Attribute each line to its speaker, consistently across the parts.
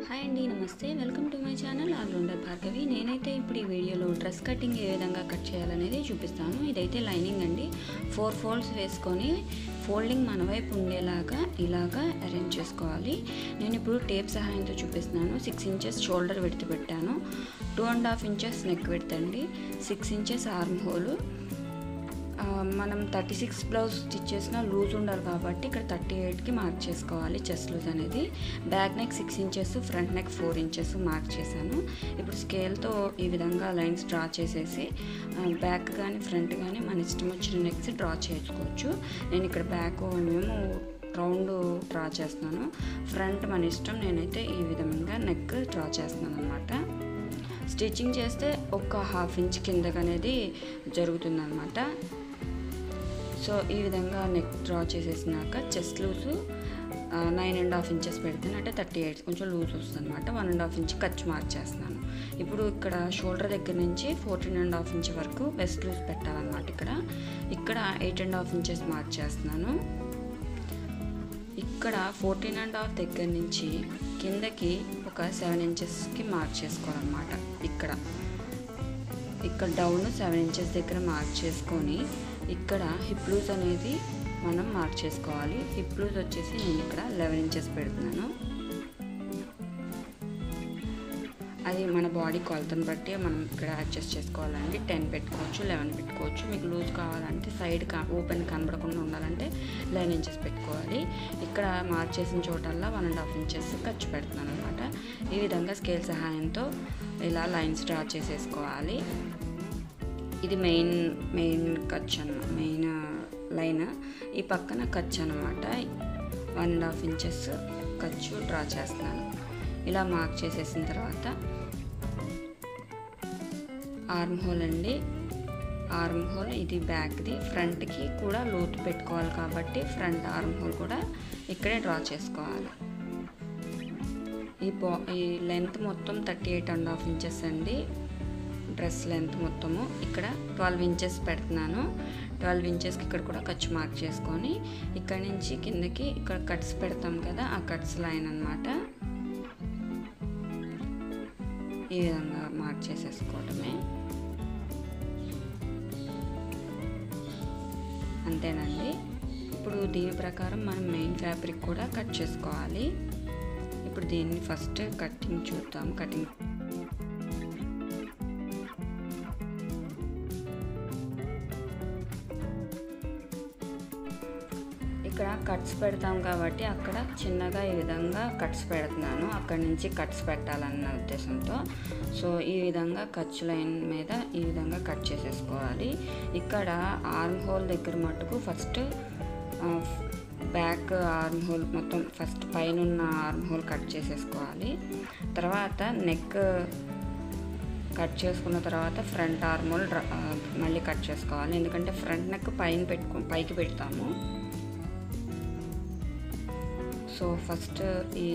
Speaker 1: Hi అండి, నమస్తే. Welcome to my channel all rounder Bhargavi. నేనైతే ఇప్పుడు ఈ వీడియోలో డ్రెస్ కటింగ్ ఏ విధంగా కట్ చేయాలనేది చూపిస్తాను. ఇదైతే లైనింగ్ అండి. 4 ఫోల్డ్స్ వేసుకొని ఫోల్డింగ్ మన వైపు ఉండేలాగా ఇలాగా అరేంజ్ చేసుకోవాలి. నేను ఇప్పుడు టేప్ సహాయంతో చూపిస్తున్నాను. 6 ఇంచెస్ షోల్డర్ విడ్త్ పెట్టాను, 2.5 ఇంచెస్ నెక్ విడ్త్ అండి, 6 ఇంచెస్ ఆర్మ్ హోల్. మనం 36 బ్లౌజ్ స్టిచ్ చేసిన లూజ్ ఉండాలి కాబట్టి ఇక్కడ 38కి మార్క్ చేసుకోవాలి. చెస్ట్ లూజ్ అనేది. Back neck 6 inches, front neck 4 inches mark చేశాను. ఇప్పుడు స్కేల్తో ఈ విధంగా లైన్స్ డ్రా చేసేసి బ్యాక్ కానీ ఫ్రంట్ కానీ మన ఇష్టం వచ్చిన నెక్స్ డ్రా చేసుకోవచ్చు. నేను ఇక్కడ బ్యాక్ మేము రౌండ్ డ్రా చేస్తున్నాను, ఫ్రంట్ మన ఇష్టం. నేనైతే ఈ విధంగా నెక్ డ్రా చేస్తున్నాను అనమాట. స్టిచ్చింగ్ చేస్తే ఒక 1/2 ఇంచ్ కిందకి అనేది జరుగుతుంది అనమాట. సో ఈ విధంగా నెక్ డ్రా చేసేసినాక చెస్ట్ లూజు 9.5 ఇంచెస్ పెడుతున్నాను, అంటే 38 కొంచెం లూజ్ వస్తుంది అనమాట. 1.5 ఇంచ్ ఖర్చు మార్క్ చేస్తున్నాను. ఇప్పుడు ఇక్కడ షోల్డర్ దగ్గర నుంచి 14.5 ఇంచ్ వరకు వెస్ట్ లూజ్ పెట్టాలన్నమాట. ఇక్కడ 8.5 ఇంచెస్ మార్క్ చేస్తున్నాను. ఇక్కడ 14.5 దగ్గర నుంచి కిందకి ఒక 7 ఇంచెస్కి మార్క్ చేసుకోవాలన్నమాట. ఇక్కడ డౌన్ 7 ఇంచెస్ దగ్గర మార్క్ చేసుకొని ఇక్కడ హిప్ లూజ్ అనేది మనం మార్క్ చేసుకోవాలి. హిప్ లూజ్ వచ్చేసి నేను ఇక్కడ 11 ఇంచెస్ పెడుతున్నాను. అది మన బాడీ కొలతను బట్టి మనం ఇక్కడ అడ్జస్ట్ చేసుకోవాలండి. 10 పెట్టుకోవచ్చు, 11 పెట్టుకోవచ్చు. మీకు లూజ్ కావాలంటే సైడ్ ఓపెన్ కనబడకుండా ఉండాలంటే 11 ఇంచెస్ పెట్టుకోవాలి. ఇక్కడ మార్క్ చేసిన చోటల్లా 1.5 ఇంచెస్ ఖర్చు పెడుతున్నాను అనమాట. ఈ విధంగా స్కేల్ సహాయంతో ఇలా లైన్స్ డ్రా చేసేసుకోవాలి. ఇది మెయిన్ ఖర్చు మెయిన్ లైన్. ఈ పక్కన ఖర్చు అనమాట. 1.5 ఇంచెస్ ఖర్చు డ్రా చేస్తున్నాను. ఇలా మార్క్ చేసేసిన తర్వాత ఆర్మ్ హోల్ అండి. ఆర్మ్ హోల్ ఇది బ్యాక్ది. ఫ్రంట్కి కూడా లోతు పెట్టుకోవాలి కాబట్టి ఫ్రంట్ ఆర్మ్ హోల్ కూడా ఇక్కడే డ్రా చేసుకోవాలి. ఈ లెంత్ మొత్తం 38.5 ఇంచెస్ అండి. డ్రెస్ లెంత్ మొత్తము ఇక్కడ 12 ఇంచెస్ పెడుతున్నాను. 12 ఇంచెస్కి ఇక్కడ కూడా ఖర్చు మార్క్ చేసుకొని ఇక్కడ నుంచి కిందకి ఇక్కడ కట్స్ పెడతాం కదా, ఆ కట్స్ లైన్ అనమాట. ఈ విధంగా మార్క్ చేసేసుకోవటమే. అంతేనండి. ఇప్పుడు దీని ప్రకారం మనం మెయిన్ ఫ్యాబ్రిక్ కూడా కట్ చేసుకోవాలి. ఇప్పుడు దీన్ని ఫస్ట్ కటింగ్ చూద్దాం. కటింగ్ ఇక్కడ కట్స్ పెడతాం కాబట్టి అక్కడ చిన్నగా ఈ విధంగా కట్స్ పెడుతున్నాను. అక్కడి నుంచి కట్స్ పెట్టాలన్న ఉద్దేశంతో. సో ఈ విధంగా ఖర్చు లైన్ మీద ఈ విధంగా కట్ చేసేసుకోవాలి. ఇక్కడ ఆర్మ్ హోల్ దగ్గర మట్టుకు ఫస్ట్ బ్యాక్ ఆర్మ్ హోల్ మొత్తం ఫస్ట్ పైన ఆర్మ్ హోల్ కట్ చేసేసుకోవాలి. తర్వాత నెక్ కట్ చేసుకున్న తర్వాత ఫ్రంట్ ఆర్మ్ హోల్ మళ్ళీ కట్ చేసుకోవాలి. ఎందుకంటే ఫ్రంట్ నెక్ పైకి పెడతాము. సో ఫస్ట్ ఈ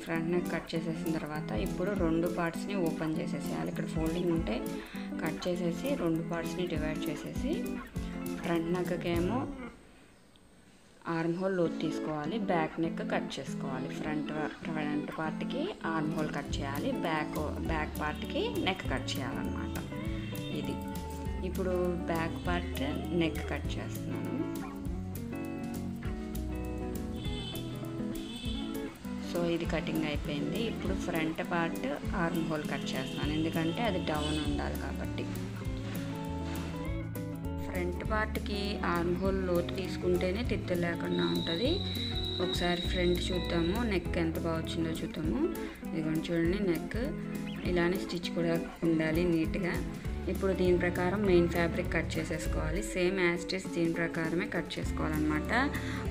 Speaker 1: ఫ్రంట్ నెక్ కట్ చేసేసిన తర్వాత ఇప్పుడు 2 పార్ట్స్ని ఓపెన్ చేసేసేయాలి. ఇక్కడ ఫోల్డింగ్ ఉంటే కట్ చేసేసి 2 పార్ట్స్ని డివైడ్ చేసేసి ఫ్రంట్ నెక్కేమో ఆర్మ్ హోల్ లోతు తీసుకోవాలి, బ్యాక్ నెక్ కట్ చేసుకోవాలి. ఫ్రంట్ పార్ట్కి ఆర్మ్ హోల్ కట్ చేయాలి, బ్యాక్ పార్ట్కి నెక్ కట్ చేయాలన్నమాట. ఇది ఇప్పుడు బ్యాక్ పార్ట్ నెక్ కట్ చేస్తున్నాను. సో ఇది కటింగ్ అయిపోయింది. ఇప్పుడు front part arm whole cut చేస్తున్నాను, ఎందుకంటే అది డౌన్ ఉండాలి కాబట్టి. ఫ్రంట్ పార్ట్కి ఆర్మ్ హోల్ లోతు తీసుకుంటేనే తిత్తులు లేకుండా ఉంటుంది. ఒకసారి ఫ్రంట్ చూద్దాము, నెక్ ఎంత బాగా వచ్చిందో చూద్దాము. ఇదిగోండి చూడండి, నెక్ ఇలానే స్టిచ్ కూడా ఉండాలి నీట్గా. ఇప్పుడు దీని ప్రకారం మెయిన్ ఫ్యాబ్రిక్ కట్ చేసేసుకోవాలి. సేమ్ యాస్టిస్ దీని ప్రకారమే కట్ చేసుకోవాలన్నమాట.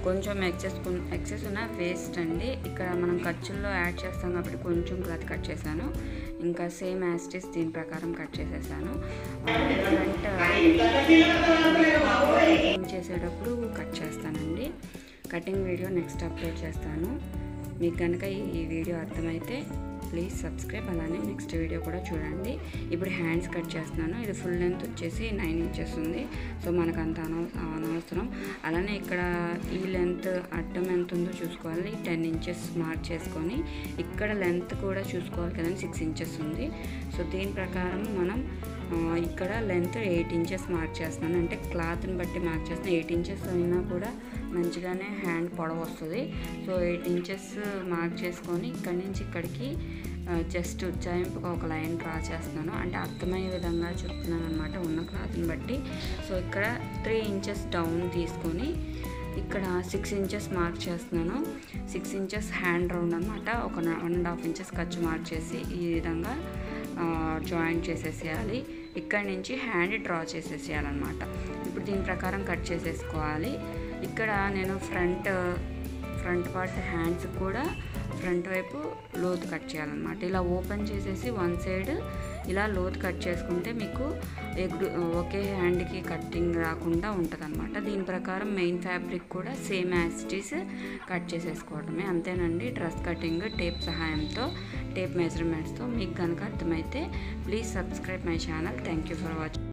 Speaker 1: కొంచెం ఎక్సెస్ ఉన్న వేస్ట్ అండి. ఇక్కడ మనం ఖర్చుల్లో యాడ్ చేస్తాం కాబట్టి కొంచెం క్లాత్ కట్ చేశాను. ఇంకా సేమ్ యాస్టిస్ దీని ప్రకారం కట్ చేసేసాను. ఫ్రంట్ కటింగ్ చేసేటప్పుడు కట్ చేస్తానండి. కటింగ్ వీడియో నెక్స్ట్ అప్లోడ్ చేస్తాను. మీకు కనుక ఈ వీడియో అర్థమైతే ప్లీజ్ సబ్స్క్రైబ్. అలానే నెక్స్ట్ వీడియో కూడా చూడండి. ఇప్పుడు హ్యాండ్స్ కట్ చేస్తున్నాను. ఇది ఫుల్ లెంత్ వచ్చేసి 9 ఇంచెస్ ఉంది. సో మనకు అంత అనవసరం. అలానే ఇక్కడ ఈ లెంత్ అడ్డం ఎంత ఉందో చూసుకోవాలి. 10 ఇంచెస్ మార్క్ చేసుకొని ఇక్కడ లెంత్ కూడా చూసుకోవాలి కదండి. 6 ఇంచెస్ ఉంది. సో దీని ప్రకారం మనం ఇక్కడ లెంత్ 8 ఇంచెస్ మార్క్ చేస్తున్నాను. అంటే క్లాత్ని బట్టి మార్క్ చేస్తున్నాను. 8 ఇంచెస్ అయినా కూడా మంచిగానే హ్యాండ్ పొడవు వస్తుంది. సో 8 ఇంచెస్ మార్క్ చేసుకొని ఇక్కడి నుంచి ఇక్కడికి జస్ట్ ఉజ్జాయింపుగా ఒక లైన్ డ్రా చేస్తున్నాను. అంటే అర్థమయ్యే విధంగా చెప్తున్నాను అనమాట ఉన్న క్లాత్ని బట్టి. సో ఇక్కడ 3 ఇంచెస్ డౌన్ తీసుకొని ఇక్కడ 6 ఇంచెస్ మార్క్ చేస్తున్నాను. 6 ఇంచెస్ హ్యాండ్ రౌండ్ అనమాట. ఒక 1.5 ఇంచెస్ ఖర్చు మార్క్ చేసి ఈ విధంగా జాయింట్ చేసేసేయాలి. ఇక్కడ నుంచి హ్యాండ్ డ్రా చేసేసేయాలన్నమాట. ఇప్పుడు దీని ప్రకారం కట్ చేసేసుకోవాలి. ఇక్కడ నేను ఫ్రంట్ పార్ట్ హ్యాండ్స్ కూడా ఫ్రంట్ వైపు లోతు కట్ చేయాలన్నమాట. ఇలా ఓపెన్ చేసేసి వన్ సైడ్ ఇలా లోతు కట్ చేసుకుంటే మీకు ఒకే హ్యాండ్కి కట్టింగ్ రాకుండా ఉంటుంది అనమాట. దీని ప్రకారం మెయిన్ ఫ్యాబ్రిక్ కూడా same as it is cut చేసేసుకోవడమే. అంతేనండి డ్రెస్ కటింగ్ టేప్ సహాయంతో, టేప్ మెజర్మెంట్స్తో. మీకు కనుక అర్థమైతే please subscribe my channel. Thank you for watching.